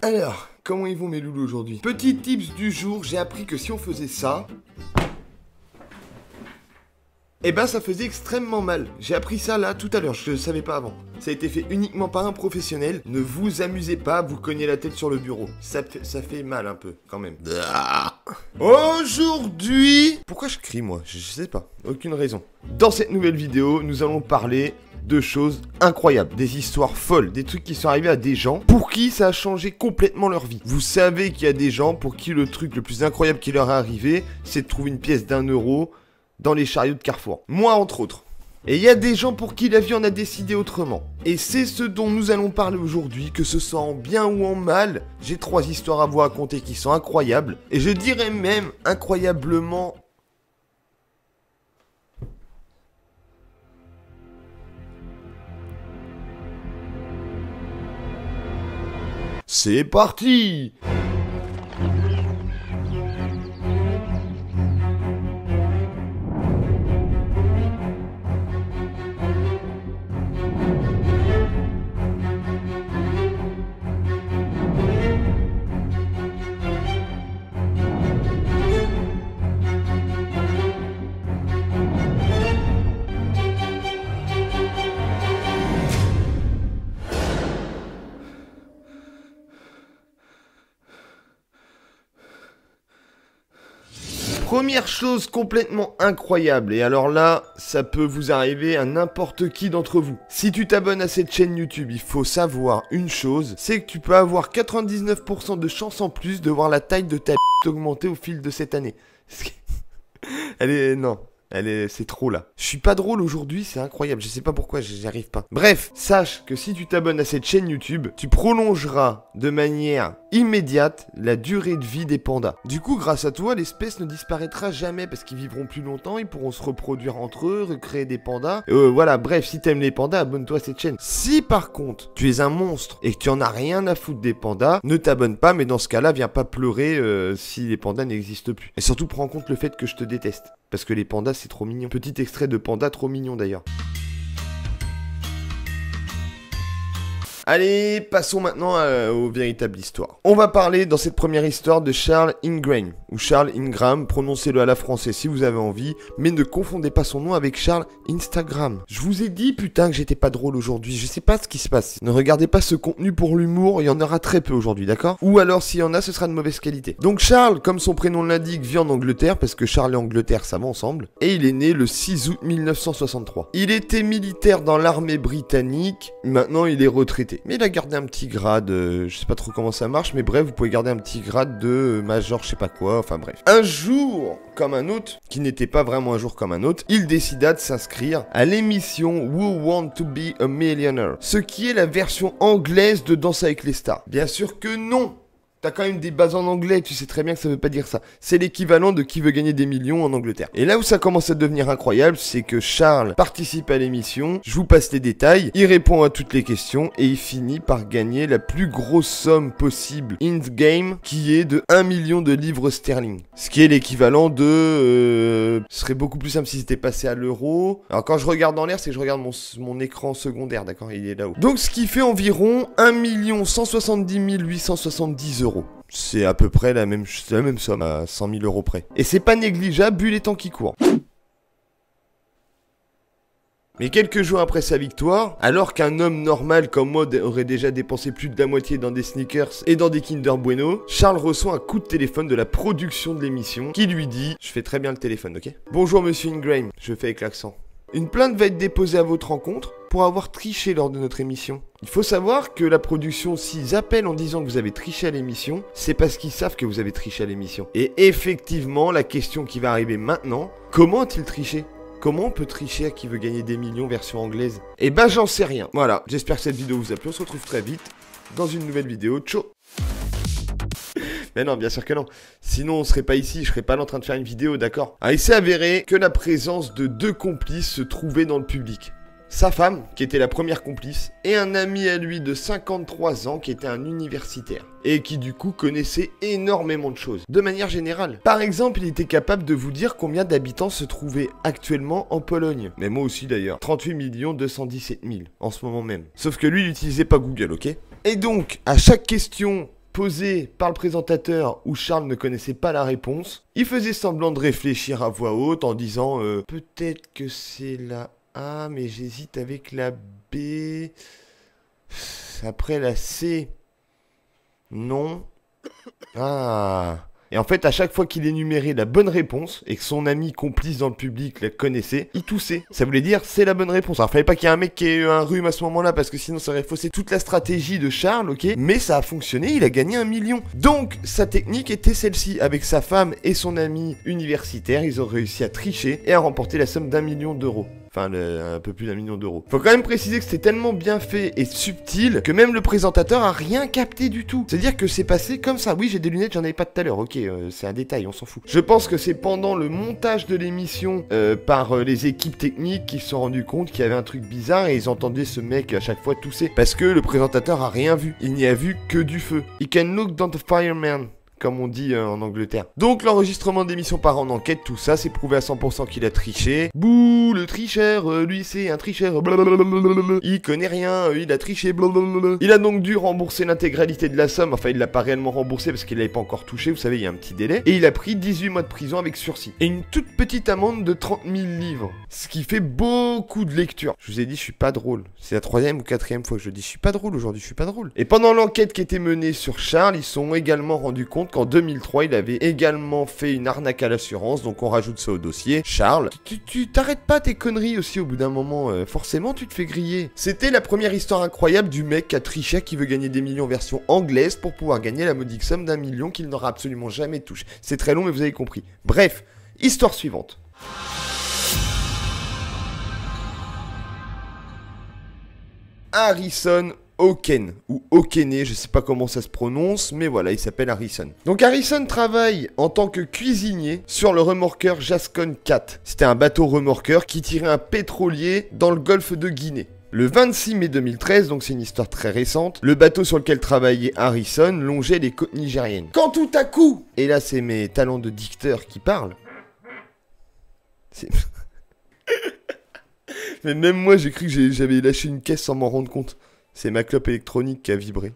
Alors, comment ils vont mes loulous aujourd'hui? Petit tips du jour, j'ai appris que si on faisait ça... Eh ben ça faisait extrêmement mal. J'ai appris ça là tout à l'heure, je le savais pas avant. Ça a été fait uniquement par un professionnel. Ne vous amusez pas à vous cogner la tête sur le bureau. Ça fait mal un peu, quand même. Aujourd'hui... Pourquoi je crie moi? Je sais pas, aucune raison. Dans cette nouvelle vidéo, nous allons parler de choses incroyables, des histoires folles, des trucs qui sont arrivés à des gens pour qui ça a changé complètement leur vie. Vous savez qu'il y a des gens pour qui le truc le plus incroyable qui leur est arrivé, c'est de trouver une pièce d'1 € dans les chariots de Carrefour. Moi, entre autres. Et il y a des gens pour qui la vie en a décidé autrement. Et c'est ce dont nous allons parler aujourd'hui, que ce soit en bien ou en mal. J'ai 3 histoires à vous raconter qui sont incroyables. Et je dirais même incroyablement... C'est parti! Première chose complètement incroyable, et alors là, ça peut vous arriver à n'importe qui d'entre vous. Si tu t'abonnes à cette chaîne YouTube, il faut savoir une chose, c'est que tu peux avoir 99% de chances en plus de voir la taille de ta augmenter au fil de cette année. Non. C'est trop là. Je suis pas drôle aujourd'hui, c'est incroyable. Je sais pas pourquoi, j'y arrive pas. Bref, sache que si tu t'abonnes à cette chaîne YouTube, tu prolongeras de manière immédiate la durée de vie des pandas. Du coup, grâce à toi, l'espèce ne disparaîtra jamais parce qu'ils vivront plus longtemps, ils pourront se reproduire entre eux, recréer des pandas. Voilà, bref, si t'aimes les pandas, abonne-toi à cette chaîne. Si par contre, tu es un monstre et que tu en as rien à foutre des pandas, ne t'abonne pas, mais dans ce cas-là, viens pas pleurer si les pandas n'existent plus. Et surtout, prends en compte le fait que je te déteste. Parce que les pandas, c'est trop mignon. Petit extrait de panda trop mignon d'ailleurs. Allez, passons maintenant aux véritables histoires. On va parler dans cette première histoire de Charles Ingram, ou Charles Ingram, prononcez-le à la française si vous avez envie, mais ne confondez pas son nom avec Charles Instagram. Je vous ai dit, putain, que j'étais pas drôle aujourd'hui, je sais pas ce qui se passe. Ne regardez pas ce contenu pour l'humour, il y en aura très peu aujourd'hui, d'accord? Ou alors, s'il y en a, ce sera de mauvaise qualité. Donc Charles, comme son prénom l'indique, vit en Angleterre, parce que Charles et Angleterre, ça va ensemble, et il est né le 6 août 1963. Il était militaire dans l'armée britannique, maintenant il est retraité. Mais il a gardé un petit grade, je sais pas trop comment ça marche, mais bref, vous pouvez garder un petit grade de major, je sais pas quoi, enfin bref. Un jour, comme un autre, qui n'était pas vraiment un jour comme un autre, il décida de s'inscrire à l'émission Who Want to Be a Millionaire, ce qui est la version anglaise de Danse avec les stars. Bien sûr que non! T'as quand même des bases en anglais, tu sais très bien que ça veut pas dire ça. C'est l'équivalent de Qui veut gagner des millions en Angleterre. Et là où ça commence à devenir incroyable, c'est que Charles participe à l'émission, je vous passe les détails, il répond à toutes les questions et il finit par gagner la plus grosse somme possible in the game, qui est de 1 million de livres sterling. Ce qui est l'équivalent de... Ce serait beaucoup plus simple si c'était passé à l'euro. Alors quand je regarde dans l'air, c'est que je regarde mon écran secondaire, d'accord? Il est là-haut. Donc ce qui fait environ 1 170 870 €. C'est à peu près la même somme, à 100 000 € près. Et c'est pas négligeable vu les temps qui courent. Mais quelques jours après sa victoire, alors qu'un homme normal comme moi aurait déjà dépensé plus de la moitié dans des sneakers et dans des Kinder Bueno, Charles reçoit un coup de téléphone de la production de l'émission qui lui dit « Je fais très bien le téléphone, ok ? Bonjour monsieur Ingram, je fais avec l'accent. Une plainte va être déposée à votre rencontre pour avoir triché lors de notre émission. Il faut savoir que la production, s'ils appellent en disant que vous avez triché à l'émission, c'est parce qu'ils savent que vous avez triché à l'émission. Et effectivement, la question qui va arriver maintenant, comment a-t-il triché ? Comment on peut tricher à Qui veut gagner des millions version anglaise? Eh ben j'en sais rien. Voilà, j'espère que cette vidéo vous a plu, on se retrouve très vite dans une nouvelle vidéo. Ciao. Mais non, bien sûr que non. Sinon, on serait pas ici, je serais pas là en train de faire une vidéo, d'accord? Ah, il s'est avéré que la présence de 2 complices se trouvait dans le public. Sa femme, qui était la première complice, et un ami à lui de 53 ans qui était un universitaire. Et qui du coup connaissait énormément de choses, de manière générale. Par exemple, il était capable de vous dire combien d'habitants se trouvaient actuellement en Pologne. Mais moi aussi d'ailleurs. 38 217 000 en ce moment même. Sauf que lui, il n'utilisait pas Google, ok? Et donc, à chaque question posée par le présentateur où Charles ne connaissait pas la réponse. Il faisait semblant de réfléchir à voix haute en disant peut-être que c'est la A, mais j'hésite avec la B. Après la C. Non. Ah. Et en fait, à chaque fois qu'il énumérait la bonne réponse, et que son ami complice dans le public la connaissait, il toussait. Ça voulait dire, c'est la bonne réponse. Alors, fallait pas qu'il y ait un mec qui ait eu un rhume à ce moment-là, parce que sinon ça aurait faussé toute la stratégie de Charles, ok? Mais ça a fonctionné, il a gagné 1 million. Donc, sa technique était celle-ci. Avec sa femme et son ami universitaire, ils ont réussi à tricher et à remporter la somme d'1 million d'euros. Enfin, un peu plus d'1 million d'euros. Faut quand même préciser que c'était tellement bien fait et subtil que même le présentateur a rien capté du tout. C'est-à-dire que c'est passé comme ça. Oui, j'ai des lunettes, j'en avais pas tout à l'heure. Ok, c'est un détail, on s'en fout. Je pense que c'est pendant le montage de l'émission par les équipes techniques qu'ils se sont rendus compte qu'il y avait un truc bizarre et ils entendaient ce mec à chaque fois tousser. Parce que le présentateur a rien vu. Il n'y a vu que du feu. He can look down the fireman, comme on dit en Angleterre. Donc l'enregistrement d'émission part en enquête, tout ça, c'est prouvé à 100% qu'il a triché. Bouh, le tricheur, lui c'est un tricheur, blablabla. Il connaît rien, il a triché, blablabla. Il a donc dû rembourser l'intégralité de la somme, enfin il l'a pas réellement remboursé parce qu'il l'avait pas encore touché, vous savez, il y a un petit délai. Et il a pris 18 mois de prison avec sursis. Et une toute petite amende de 30 000 livres. Ce qui fait beaucoup de lecture. Je vous ai dit, je suis pas drôle. C'est la 3e ou 4e fois que je dis, je suis pas drôle aujourd'hui, je suis pas drôle. Et pendant l'enquête qui était menée sur Charles, ils se sont également rendus compte qu'en 2003, il avait également fait une arnaque à l'assurance, donc on rajoute ça au dossier. Charles, tu t'arrêtes pas tes conneries aussi au bout d'un moment, forcément tu te fais griller. C'était la première histoire incroyable du mec qui a triché, qui veut gagner des millions version anglaise pour pouvoir gagner la modique somme d'1 million qu'il n'aura absolument jamais touché. C'est très long mais vous avez compris. Bref, histoire suivante. Harrison Hawken, ou Hawkené, je sais pas comment ça se prononce, mais voilà, il s'appelle Harrison. Donc Harrison travaille en tant que cuisinier sur le remorqueur Jascon 4. C'était un bateau remorqueur qui tirait un pétrolier dans le golfe de Guinée. Le 26 mai 2013, donc c'est une histoire très récente, le bateau sur lequel travaillait Harrison longeait les côtes nigériennes. Quand tout à coup, et là c'est mes talents de dicteur qui parlent, mais même moi j'ai cru que j'avais lâché une caisse sans m'en rendre compte. C'est ma clope électronique qui a vibré.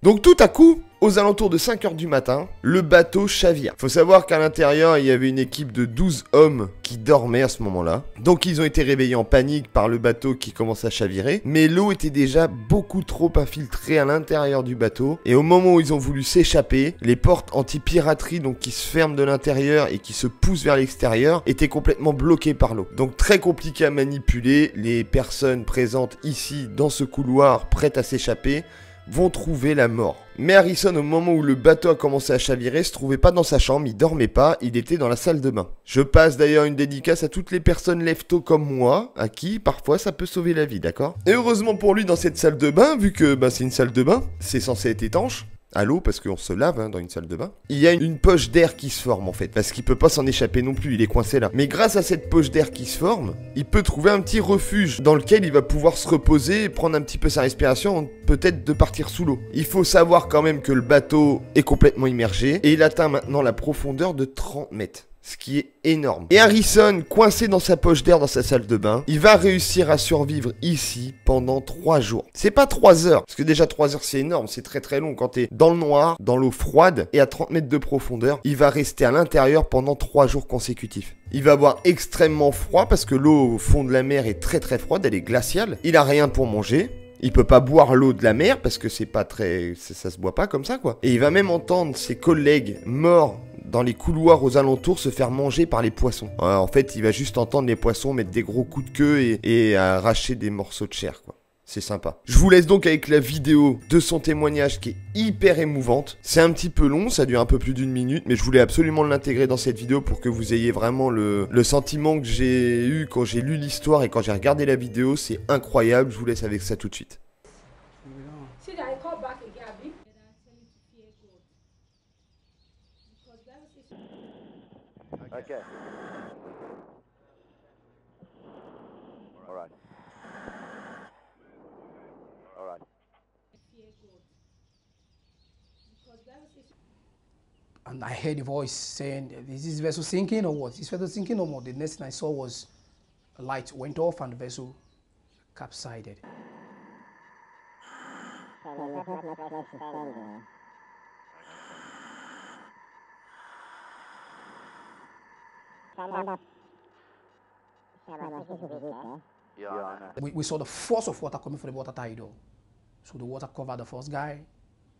Donc tout à coup, aux alentours de 5 h du matin, le bateau chavire. Faut savoir qu'à l'intérieur, il y avait une équipe de 12 hommes qui dormaient à ce moment-là. Donc ils ont été réveillés en panique par le bateau qui commence à chavirer. Mais l'eau était déjà beaucoup trop infiltrée à l'intérieur du bateau. Et au moment où ils ont voulu s'échapper, les portes anti-piraterie, donc qui se ferment de l'intérieur et qui se poussent vers l'extérieur, étaient complètement bloquées par l'eau. Donc très compliqué à manipuler. Les personnes présentes ici, dans ce couloir, prêtes à s'échapper, vont trouver la mort. Mais Harrison, au moment où le bateau a commencé à chavirer, se trouvait pas dans sa chambre, il dormait pas, il était dans la salle de bain. Je passe d'ailleurs une dédicace à toutes les personnes lève-tôt comme moi, à qui parfois ça peut sauver la vie, d'accord? Et heureusement pour lui, dans cette salle de bain, vu que c'est une salle de bain, c'est censé être étanche, à l'eau, parce qu'on se lave dans une salle de bain, il y a une poche d'air qui se forme en fait, parce qu'il peut pas s'en échapper non plus, il est coincé là. Mais grâce à cette poche d'air qui se forme, il peut trouver un petit refuge dans lequel il va pouvoir se reposer et prendre un petit peu sa respiration, peut-être de partir sous l'eau. Il faut savoir quand même que le bateau est complètement immergé, et il atteint maintenant la profondeur de 30 mètres. Ce qui est énorme. Et Harrison, coincé dans sa poche d'air dans sa salle de bain, il va réussir à survivre ici pendant 3 jours. C'est pas 3 heures, parce que déjà 3 heures c'est énorme, c'est très très long. Quand t'es dans le noir, dans l'eau froide et à 30 mètres de profondeur, il va rester à l'intérieur pendant 3 jours consécutifs. Il va avoir extrêmement froid parce que l'eau au fond de la mer est très très froide, elle est glaciale. Il a rien pour manger. Il peut pas boire l'eau de la mer parce que c'est pas très... ça se boit pas comme ça quoi. Et il va même entendre ses collègues morts dans les couloirs aux alentours se faire manger par les poissons. En fait, il va juste entendre les poissons mettre des gros coups de queue et arracher des morceaux de chair, quoi. C'est sympa. Je vous laisse donc avec la vidéo de son témoignage qui est hyper émouvante. C'est un petit peu long, ça dure un peu plus d'1 minute, mais je voulais absolument l'intégrer dans cette vidéo pour que vous ayez vraiment le sentiment que j'ai eu quand j'ai lu l'histoire et quand j'ai regardé la vidéo. C'est incroyable, je vous laisse avec ça tout de suite. Okay. All right. All right. And I heard a voice saying, is this vessel sinking or what? Is this vessel sinking or what? The next thing I saw was a light went off and the vessel capsized. Yeah, I know. We saw the force of water coming from the water tide though. So the water covered the first guy,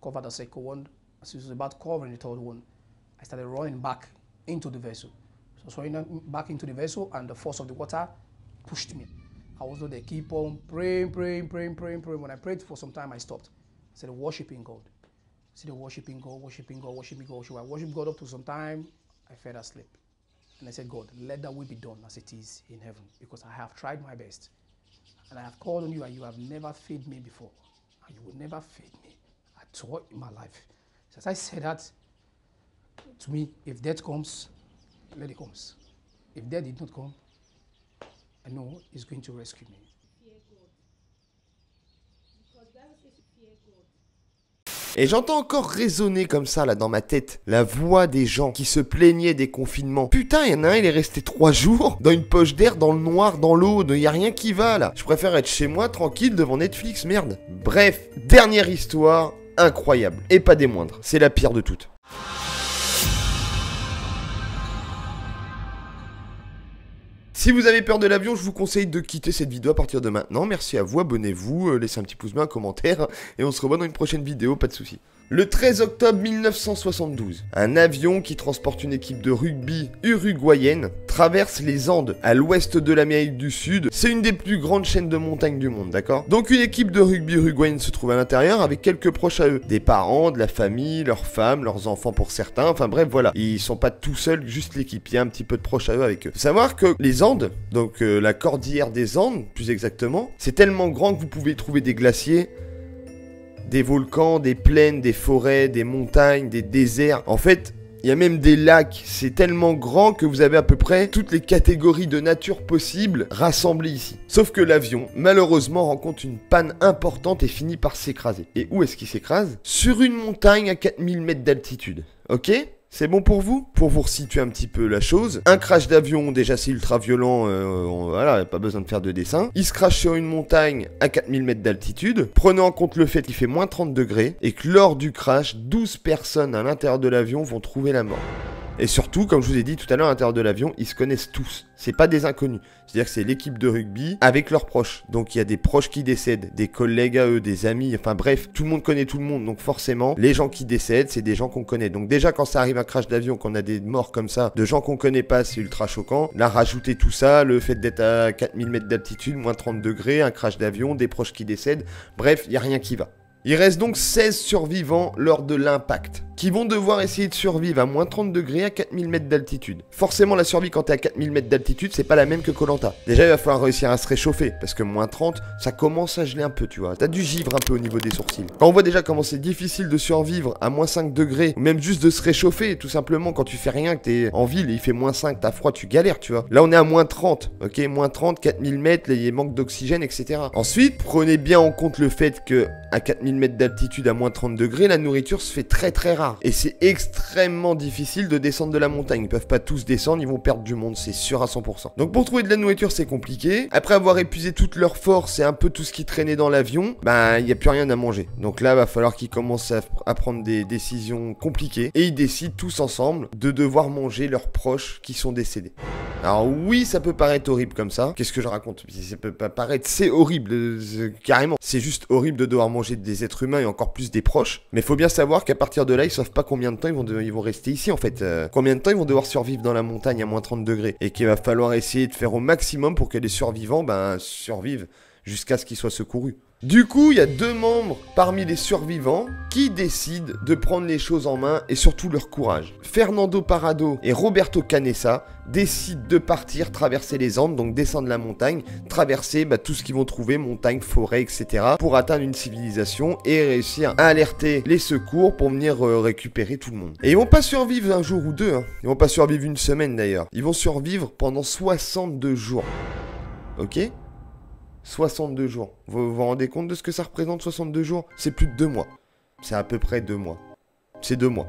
covered the second one. As it was about covering the third one, I started running back into the vessel. So running back into the vessel, and the force of the water pushed me. I was there, keep on praying. When I prayed for some time, I stopped. I started worshiping God. I started worshiping God. So I worshiped God up to some time. I fell asleep. And I said, God, let that will be done as it is in heaven, because I have tried my best. And I have called on you, and you have never failed me before. And you will never fail me at all in my life. So as I said that, to me, if death comes, let it come. If death did not come, I know He's going to rescue me. Fear God. Because Bible says to fear God. Et j'entends encore résonner comme ça là dans ma tête la voix des gens qui se plaignaient des confinements. Putain, il y en a un, il est resté 3 jours dans une poche d'air, dans le noir, dans l'eau, il y a rien qui va là. Je préfère être chez moi tranquille devant Netflix, merde. Bref, dernière histoire incroyable et pas des moindres, c'est la pire de toutes. Si vous avez peur de l'avion, je vous conseille de quitter cette vidéo à partir de maintenant. Merci à vous, abonnez-vous, laissez un petit pouce bleu, un commentaire, et on se revoit dans une prochaine vidéo, pas de soucis. Le 13 octobre 1972, un avion qui transporte une équipe de rugby uruguayenne traverse les Andes à l'ouest de l'Amérique du Sud. C'est une des plus grandes chaînes de montagnes du monde, d'accord? Donc une équipe de rugby uruguayenne se trouve à l'intérieur avec quelques proches à eux. Des parents, de la famille, leurs femmes, leurs enfants pour certains, enfin bref, voilà. Ils sont pas tout seuls, juste l'équipe, il y a un petit peu de proches à eux avec eux. Faut savoir que les Andes, donc la cordillère des Andes, plus exactement, c'est tellement grand que vous pouvez y trouver des glaciers, des volcans, des plaines, des forêts, des montagnes, des déserts. En fait, il y a même des lacs. C'est tellement grand que vous avez à peu près toutes les catégories de nature possibles rassemblées ici. Sauf que l'avion, malheureusement, rencontre une panne importante et finit par s'écraser. Et où est-ce qu'il s'écrase? Sur une montagne à 4000 mètres d'altitude. Ok ? C'est bon pour vous? Pour vous resituer un petit peu la chose, un crash d'avion, déjà c'est ultra violent, voilà, pas besoin de faire de dessin. Il se crache sur une montagne à 4000 mètres d'altitude, prenant en compte le fait qu'il fait moins 30 degrés, et que lors du crash, 12 personnes à l'intérieur de l'avion vont trouver la mort. Et surtout, comme je vous ai dit tout à l'heure, à l'intérieur de l'avion, ils se connaissent tous. C'est pas des inconnus. C'est-à-dire que c'est l'équipe de rugby avec leurs proches. Donc il y a des proches qui décèdent, des collègues à eux, des amis, enfin bref, tout le monde connaît tout le monde. Donc forcément, les gens qui décèdent, c'est des gens qu'on connaît. Donc déjà, quand ça arrive à un crash d'avion, qu'on a des morts comme ça, de gens qu'on connaît pas, c'est ultra choquant. Là, rajouter tout ça, le fait d'être à 4000 mètres d'altitude, moins 30 degrés, un crash d'avion, des proches qui décèdent, bref, il n'y a rien qui va. Il reste donc 16 survivants lors de l'impact, qui vont devoir essayer de survivre à moins 30 degrés à 4000 mètres d'altitude. Forcément, la survie quand t'es à 4000 mètres d'altitude, c'est pas la même que Koh-Lanta. Déjà, il va falloir réussir à se réchauffer, parce que moins 30, ça commence à geler un peu, tu vois. T'as du givre un peu au niveau des sourcils. Quand on voit déjà comment c'est difficile de survivre à moins 5 degrés, ou même juste de se réchauffer, tout simplement, quand tu fais rien, que t'es en ville et il fait moins 5, t'as froid, tu galères, tu vois. Là, on est à moins 30, ok, moins 30, 4000 mètres, il y a manque d'oxygène, etc. Ensuite, prenez bien en compte le fait que à 4000 mètres d'altitude à moins 30 degrés, la nourriture se fait très très rare. Et c'est extrêmement difficile de descendre de la montagne. Ils peuvent pas tous descendre, ils vont perdre du monde, c'est sûr à 100%. Donc pour trouver de la nourriture, c'est compliqué. Après avoir épuisé toute leur force et un peu tout ce qui traînait dans l'avion, bah il n'y a plus rien à manger. Donc là, va falloir qu'ils commencent à prendre des décisions compliquées. Et ils décident tous ensemble de devoir manger leurs proches qui sont décédés. Alors oui, ça peut paraître horrible comme ça. Qu'est-ce que je raconte? Ça peut pas paraître, c'est horrible, carrément. C'est juste horrible de devoir manger des êtres humains et encore plus des proches. Mais faut bien savoir qu'à partir de là, ils savent pas combien de temps ils vont rester ici en fait. Combien de temps ils vont devoir survivre dans la montagne à moins 30 degrés. Et qu'il va falloir essayer de faire au maximum pour que les survivants survivent jusqu'à ce qu'ils soient secourus. Du coup, il y a 2 membres parmi les survivants qui décident de prendre les choses en main et surtout leur courage. Fernando Parrado et Roberto Canessa décident de partir traverser les Andes, donc descendre la montagne, traverser tout ce qu'ils vont trouver, montagne, forêt, etc. pour atteindre une civilisation et réussir à alerter les secours pour venir récupérer tout le monde. Et ils vont pas survivre un jour ou deux, hein. Ils vont pas survivre une semaine d'ailleurs. Ils vont survivre pendant 62 jours. Ok ? 62 jours. Vous vous rendez compte de ce que ça représente 62 jours? C'est plus de 2 mois. C'est à peu près 2 mois. C'est 2 mois.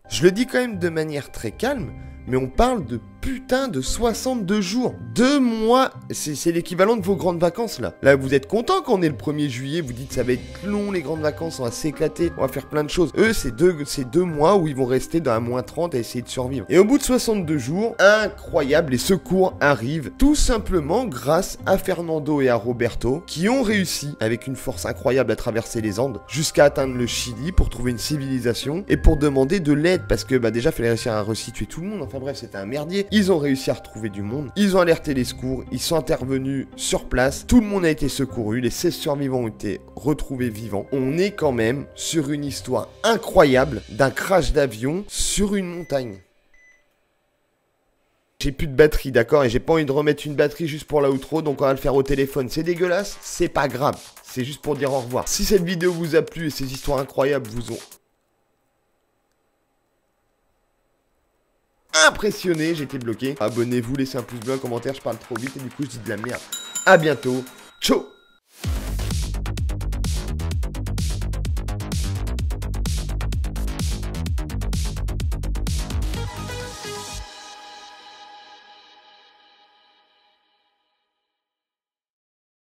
Je le dis quand même de manière très calme, mais on parle de putain de 62 jours. 2 mois, c'est l'équivalent de vos grandes vacances là. Là, vous êtes contents quand on est le 1er juillet, vous dites ça va être long les grandes vacances, on va s'éclater, on va faire plein de choses. Eux, c'est 2 mois où ils vont rester dans un -30 à essayer de survivre. Et au bout de 62 jours, incroyable, les secours arrivent, tout simplement grâce à Fernando et à Roberto, qui ont réussi, avec une force incroyable, à traverser les Andes, jusqu'à atteindre le Chili pour trouver une civilisation et pour demander de l'aide, parce que bah déjà, il fallait réussir à resituer tout le monde, enfin bref, c'était un merdier. Ils ont réussi à retrouver du monde, ils ont alerté les secours, ils sont intervenus sur place, tout le monde a été secouru, les 16 survivants ont été retrouvés vivants. On est quand même sur une histoire incroyable d'un crash d'avion sur une montagne. J'ai plus de batterie, d'accord, et j'ai pas envie de remettre une batterie juste pour la outro, donc on va le faire au téléphone. C'est dégueulasse, c'est pas grave, c'est juste pour dire au revoir. Si cette vidéo vous a plu et ces histoires incroyables vous ont impressionné, j'ai été bloqué, abonnez-vous, laissez un pouce bleu, un commentaire, je parle trop vite et du coup je dis de la merde. À bientôt, ciao.